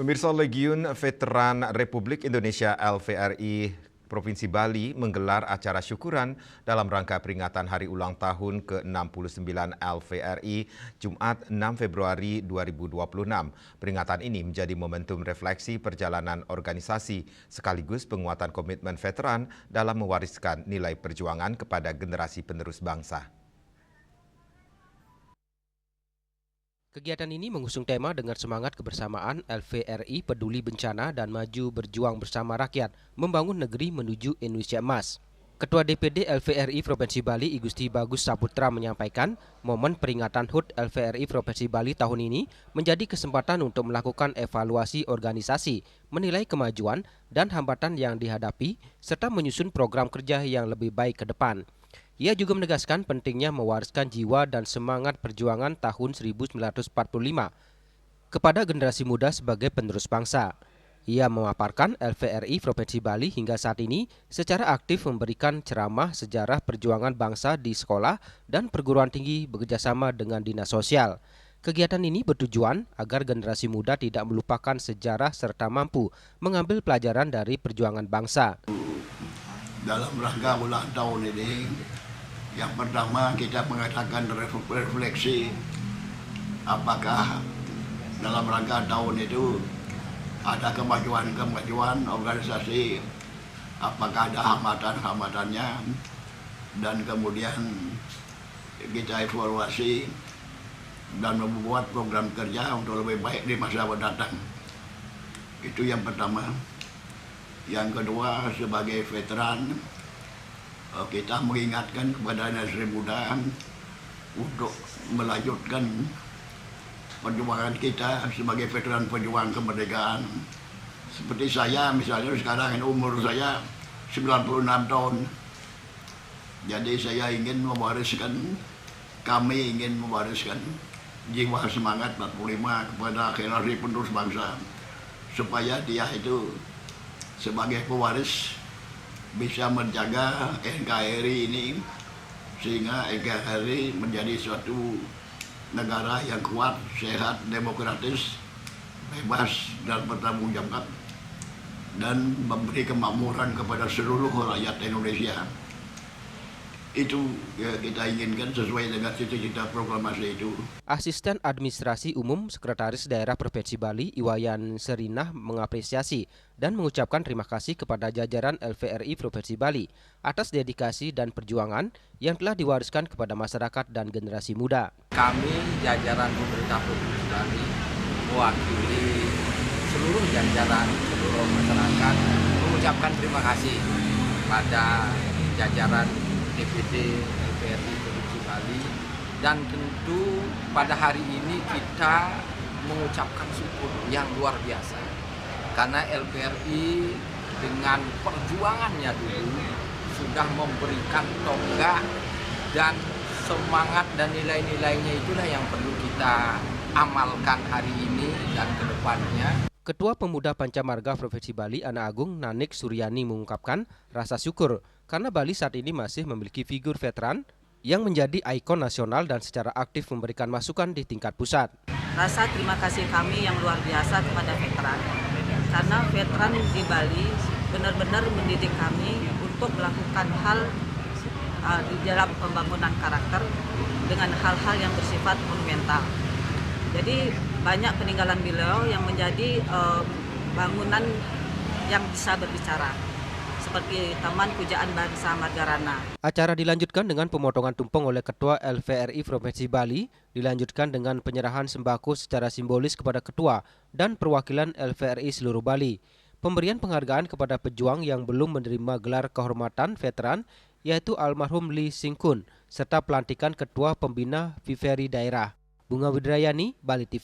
Pemirsa, Legiun Veteran Republik Indonesia (LVRI) Provinsi Bali menggelar acara syukuran dalam rangka peringatan Hari Ulang Tahun ke-69 LVRI Jumat 6 Februari 2026. Peringatan ini menjadi momentum refleksi perjalanan organisasi sekaligus penguatan komitmen veteran dalam mewariskan nilai perjuangan kepada generasi penerus bangsa. Kegiatan ini mengusung tema dengan semangat kebersamaan LVRI peduli bencana dan maju berjuang bersama rakyat membangun negeri menuju Indonesia Emas. Ketua DPD LVRI Provinsi Bali I Gusti Bagus Saputra menyampaikan momen peringatan HUT LVRI Provinsi Bali tahun ini menjadi kesempatan untuk melakukan evaluasi organisasi, menilai kemajuan dan hambatan yang dihadapi, serta menyusun program kerja yang lebih baik ke depan. Ia juga menegaskan pentingnya mewariskan jiwa dan semangat perjuangan tahun 1945 kepada generasi muda sebagai penerus bangsa. Ia memaparkan LVRI Provinsi Bali hingga saat ini secara aktif memberikan ceramah sejarah perjuangan bangsa di sekolah dan perguruan tinggi bekerjasama dengan dinas sosial. Kegiatan ini bertujuan agar generasi muda tidak melupakan sejarah serta mampu mengambil pelajaran dari perjuangan bangsa. Dalam rangka ulang tahun ini, yang pertama kita mengadakan refleksi apakah dalam rangka tahun itu ada kemajuan organisasi, apakah ada hambatan-hambatannya, dan kemudian kita evaluasi dan membuat program kerja untuk lebih baik di masa mendatang. Itu yang pertama. Yang kedua, sebagai veteran, kita mengingatkan kepada generasi muda untuk melanjutkan perjuangan kita sebagai veteran perjuangan kemerdekaan. Seperti saya misalnya sekarang umur saya 96 tahun. Jadi kami ingin mewariskan jiwa semangat 45 kepada generasi penerus bangsa, supaya dia itu sebagai pewaris bisa menjaga NKRI ini sehingga NKRI menjadi suatu negara yang kuat, sehat, demokratis, bebas dan bertanggung jawab dan memberi kemakmuran kepada seluruh rakyat Indonesia. Itu ya, kita inginkan sesuai dengan cita-cita proklamasi itu. Asisten Administrasi Umum Sekretaris Daerah Provinsi Bali Iwayan Serinah mengapresiasi dan mengucapkan terima kasih kepada jajaran LVRI Provinsi Bali atas dedikasi dan perjuangan yang telah diwariskan kepada masyarakat dan generasi muda. Kami jajaran pemerintah Provinsi Bali mewakili seluruh jajaran seluruh masyarakat mengucapkan terima kasih pada jajaran DPD LVRI Provinsi Bali, dan tentu pada hari ini kita mengucapkan syukur yang luar biasa karena LVRI dengan perjuangannya dulu sudah memberikan tonggak dan semangat dan nilai-nilainya itulah yang perlu kita amalkan hari ini dan ke depannya. Ketua Pemuda Pancamarga Provinsi Bali Ana Agung Nanik Suryani mengungkapkan rasa syukur karena Bali saat ini masih memiliki figur veteran yang menjadi ikon nasional dan secara aktif memberikan masukan di tingkat pusat. Rasa terima kasih kami yang luar biasa kepada veteran, karena veteran di Bali benar-benar mendidik kami untuk melakukan hal di dalam pembangunan karakter dengan hal-hal yang bersifat monumental. Jadi banyak peninggalan beliau yang menjadi bangunan yang bisa berbicara, seperti Taman Pujaan Bangsa Margarana. Acara dilanjutkan dengan pemotongan tumpeng oleh Ketua LVRI Provinsi Bali, dilanjutkan dengan penyerahan sembako secara simbolis kepada Ketua dan perwakilan LVRI seluruh Bali. Pemberian penghargaan kepada pejuang yang belum menerima gelar kehormatan veteran, yaitu almarhum Lee Sing Kun, serta pelantikan Ketua Pembina VVRI Daerah. Bunga Widrayani, Bali TV.